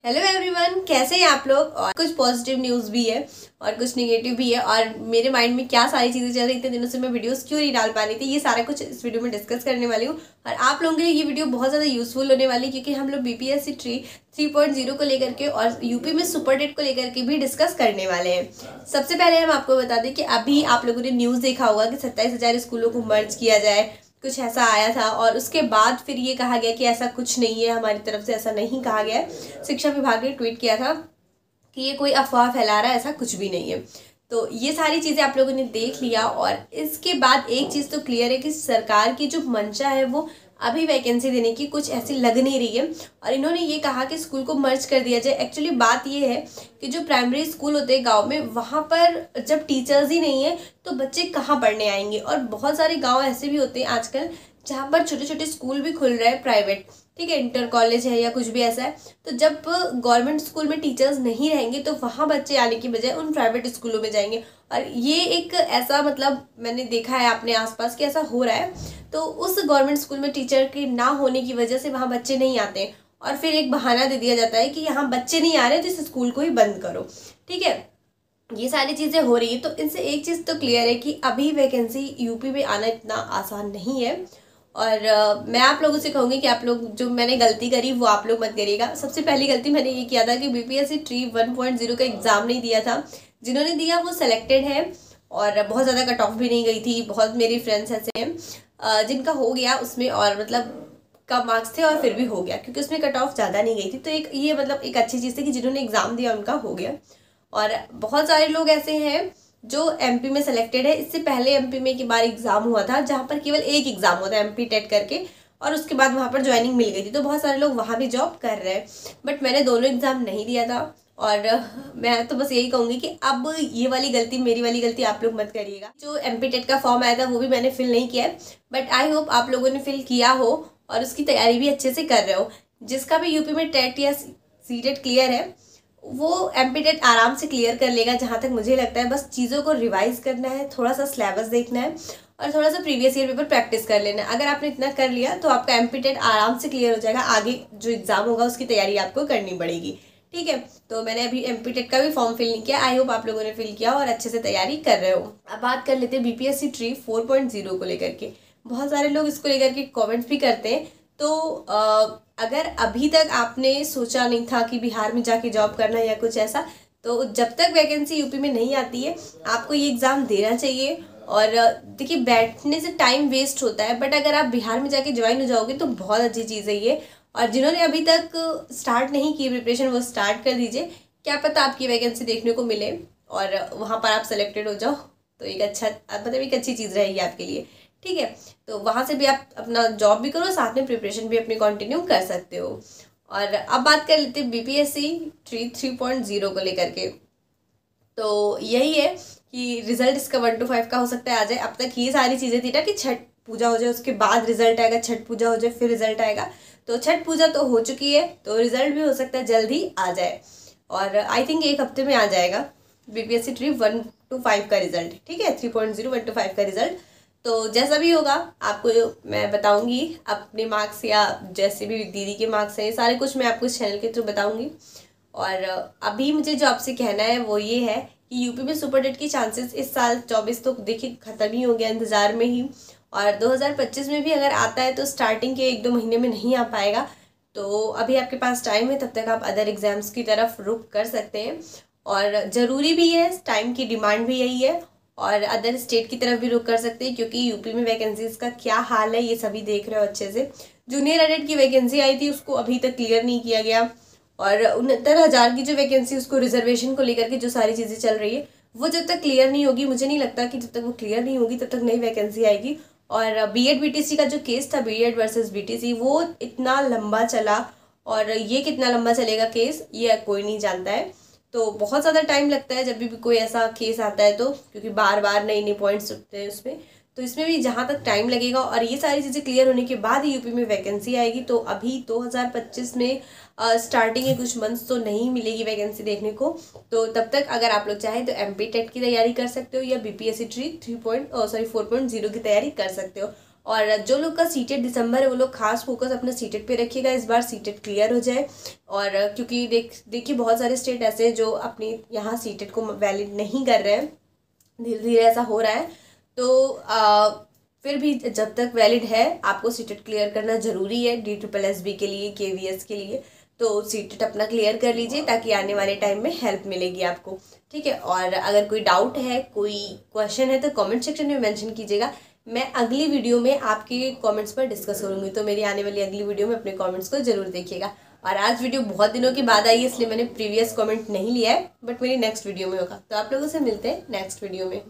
Hello everyone, कैसे हैं आप लोग। और कुछ पॉजिटिव न्यूज़ भी है और कुछ नेगेटिव भी है। और मेरे माइंड में क्या सारी चीज़ें चल रही, इतने दिनों से मैं वीडियोस क्यों नहीं डाल पा रही थी, ये सारा कुछ इस वीडियो में डिस्कस करने वाली हूँ। और आप लोगों के लिए ये वीडियो बहुत ज़्यादा यूजफुल होने वाली है, क्योंकि हम लोग बीपीएससी ट्री 3.0 को लेकर के और यूपी में सुपर डेट को लेकर के भी डिस्कस करने वाले हैं। सबसे पहले हम आपको बता दें कि अभी आप लोगों ने न्यूज़ देखा होगा कि 27,000 स्कूलों को मर्ज किया जाए, कुछ ऐसा आया था। और उसके बाद फिर ये कहा गया कि ऐसा कुछ नहीं है, हमारी तरफ से ऐसा नहीं कहा गया है। शिक्षा विभाग ने ट्वीट किया था कि ये कोई अफवाह फैला रहा है, ऐसा कुछ भी नहीं है। तो ये सारी चीज़ें आप लोगों ने देख लिया। और इसके बाद एक चीज़ तो क्लियर है कि सरकार की जो मंशा है वो अभी वैकेंसी देने की कुछ ऐसी लग नहीं रही है। और इन्होंने ये कहा कि स्कूल को मर्ज कर दिया जाए। एक्चुअली बात ये है कि जो प्राइमरी स्कूल होते हैं गांव में, वहाँ पर जब टीचर्स ही नहीं है तो बच्चे कहाँ पढ़ने आएंगे। और बहुत सारे गांव ऐसे भी होते हैं आजकल जहाँ पर छोटे छोटे स्कूल भी खुल रहे हैं प्राइवेट, ठीक है, इंटर कॉलेज है या कुछ भी ऐसा है। तो जब गवर्नमेंट स्कूल में टीचर्स नहीं रहेंगे तो वहाँ बच्चे आने की बजाय उन प्राइवेट स्कूलों में जाएंगे। और ये एक ऐसा मैंने देखा है अपने आसपास कि ऐसा हो रहा है। तो उस गवर्नमेंट स्कूल में टीचर के ना होने की वजह से वहाँ बच्चे नहीं आते और फिर एक बहाना दे दिया जाता है कि यहाँ बच्चे नहीं आ रहे तो इस स्कूल को ही बंद करो, ठीक है। ये सारी चीज़ें हो रही है। तो इनसे एक चीज़ तो क्लियर है कि अभी वैकेंसी यूपी में आना इतना आसान नहीं है। और मैं आप लोगों से कहूँगी कि आप लोग जो मैंने गलती करी वो आप लोग मत करिएगा। सबसे पहली गलती मैंने ये किया था कि बीपीएससी ट्री 1.0 का एग्ज़ाम नहीं दिया था। जिन्होंने दिया वो सेलेक्टेड है और बहुत ज़्यादा कट ऑफ भी नहीं गई थी। बहुत मेरी फ्रेंड्स ऐसे हैं जिनका हो गया उसमें, और कम मार्क्स थे और फिर भी हो गया, क्योंकि उसमें कट ऑफ ज़्यादा नहीं गई थी। तो एक ये एक अच्छी चीज़ थी कि जिन्होंने एग्ज़ाम दिया उनका हो गया। और बहुत सारे लोग ऐसे हैं जो एमपी में सेलेक्टेड है। इससे पहले एमपी में एक बार एग्जाम हुआ था जहाँ पर केवल एक एग्जाम होता है एमपी टेट करके, और उसके बाद वहाँ पर ज्वाइनिंग मिल गई थी। तो बहुत सारे लोग वहाँ भी जॉब कर रहे हैं। बट मैंने दोनों एग्जाम नहीं दिया था। और मैं तो बस यही कहूँगी कि अब ये वाली गलती, मेरी वाली गलती आप लोग मत करिएगा। जो एमपी टेट का फॉर्म आया था वो भी मैंने फिल नहीं किया है, बट आई होप आप लोगों ने फिल किया हो और उसकी तैयारी भी अच्छे से कर रहे हो। जिसका भी यूपी में टेट या सीटेट क्लियर है वो एमपी टेट आराम से क्लियर कर लेगा, जहाँ तक मुझे लगता है। बस चीज़ों को रिवाइज करना है, थोड़ा सा सिलेबस देखना है और थोड़ा सा प्रीवियस ईयर पेपर प्रैक्टिस कर लेना है। अगर आपने इतना कर लिया तो आपका एमपी टेट आराम से क्लियर हो जाएगा। आगे जो एग्ज़ाम होगा उसकी तैयारी आपको करनी पड़ेगी, ठीक है। तो मैंने अभी एमपी टेट का भी फॉर्म फिल नहीं किया। आई होप आप लोगों ने फिल किया और अच्छे से तैयारी कर रहे हो। अब बात कर लेते हैं बीपीएससी ट्री 4.0 को लेकर के। बहुत सारे लोग इसको लेकर के कॉमेंट्स भी करते हैं। तो अगर अभी तक आपने सोचा नहीं था कि बिहार में जाके जॉब करना या कुछ ऐसा, तो जब तक वैकेंसी यूपी में नहीं आती है आपको ये एग्ज़ाम देना चाहिए। और देखिए, बैठने से टाइम वेस्ट होता है, बट अगर आप बिहार में जाके ज्वाइन हो जाओगे तो बहुत अच्छी चीज़ है ये। और जिन्होंने अभी तक स्टार्ट नहीं की प्रिपरेशन वो स्टार्ट कर दीजिए। क्या पता आपकी वैकेंसी देखने को मिले और वहाँ पर आप सेलेक्टेड हो जाओ, तो एक अच्छी चीज़ रहेगी आपके लिए, ठीक है। तो वहाँ से भी आप अपना जॉब भी करो, साथ में प्रिपरेशन भी अपनी कंटिन्यू कर सकते हो। और अब बात कर लेते हैं बीपीएससी ट्री 3.0 को लेकर के। तो यही है कि रिजल्ट इसका 1 to 5 का हो सकता है आ जाए। अब तक ये सारी चीज़ें थी ना कि छठ पूजा हो जाए उसके बाद रिजल्ट आएगा, छठ पूजा हो जाए फिर रिजल्ट आएगा। तो छठ पूजा तो हो चुकी है, तो रिजल्ट भी हो सकता है जल्द ही आ जाए। और आई थिंक एक हफ्ते में आ जाएगा बीपीएससी ट्री 1 to 5 का रिजल्ट, ठीक है। 3.0 1 to 5 का रिजल्ट। तो जैसा भी होगा आपको मैं बताऊंगी। अपने मार्क्स या जैसे भी दीदी के मार्क्स हैं, ये सारे कुछ मैं आपको इस चैनल के थ्रू बताऊंगी। और अभी मुझे जो आपसे कहना है वो ये है कि यूपी में सुपर डेट की चांसेस इस साल 24 तो देखिए ख़त्म ही हो गया, इंतज़ार में ही। और 2025 में भी अगर आता है तो स्टार्टिंग के 1-2 महीने में नहीं आ पाएगा। तो अभी आपके पास टाइम है, तब तक आप अदर एग्ज़ाम्स की तरफ रुख कर सकते हैं। और ज़रूरी भी है, टाइम की डिमांड भी यही है। और अदर स्टेट की तरफ भी रुख कर सकते हैं, क्योंकि यूपी में वैकेंसीज का क्या हाल है ये सभी देख रहे हो अच्छे से। जूनियर एडेड की वैकेंसी आई थी उसको अभी तक क्लियर नहीं किया गया। और 69,000 की जो वैकेंसी उसको रिजर्वेशन को लेकर के जो सारी चीज़ें चल रही है वो जब तक क्लियर नहीं होगी, मुझे नहीं लगता कि जब तक वो क्लियर नहीं होगी तब तक नई वैकेंसी आएगी। और बीएड बीटीसी का जो केस था, बीएड वर्सेस बीटीसी, वो इतना लंबा चला और ये कितना लंबा चलेगा केस ये कोई नहीं जानता है। तो बहुत ज़्यादा टाइम लगता है जब भी कोई ऐसा केस आता है, तो क्योंकि बार बार नए नए पॉइंट्स उठते हैं उसमें। तो इसमें भी जहाँ तक टाइम लगेगा और ये सारी चीज़ें क्लियर होने के बाद ही यूपी में वैकेंसी आएगी। तो अभी 2025 में स्टार्टिंग के कुछ मंथ्स तो नहीं मिलेगी वैकेंसी देखने को। तो तब तक अगर आप लोग चाहें तो एमपी टेट की तैयारी कर सकते हो या बीपीएससी ट्री 4.0 की तैयारी कर सकते हो। और जो लोग का सीटेट दिसंबर है वो लोग खास फोकस अपने सीटेट पे रखिएगा, इस बार सीटेट क्लियर हो जाए। और क्योंकि देखिए बहुत सारे स्टेट ऐसे हैं जो अपनी यहाँ सीटेट को वैलिड नहीं कर रहे हैं, धीरे धीरे ऐसा हो रहा है। तो फिर भी जब तक वैलिड है आपको सीटेट क्लियर करना ज़रूरी है, DSSB के लिए, KVS के लिए। तो सीटेट अपना क्लियर कर लीजिए ताकि आने वाले टाइम में हेल्प मिलेगी आपको, ठीक है। और अगर कोई डाउट है, कोई क्वेश्चन है तो कमेंट सेक्शन में मेंशन कीजिएगा। मैं अगली वीडियो में आपके कमेंट्स पर डिस्कस करूँगी, तो मेरी आने वाली अगली वीडियो में अपने कमेंट्स को ज़रूर देखिएगा। और आज वीडियो बहुत दिनों के बाद आई है इसलिए मैंने प्रीवियस कमेंट नहीं लिया है, बट मेरी नेक्स्ट वीडियो में होगा। तो आप लोगों से मिलते हैं नेक्स्ट वीडियो में।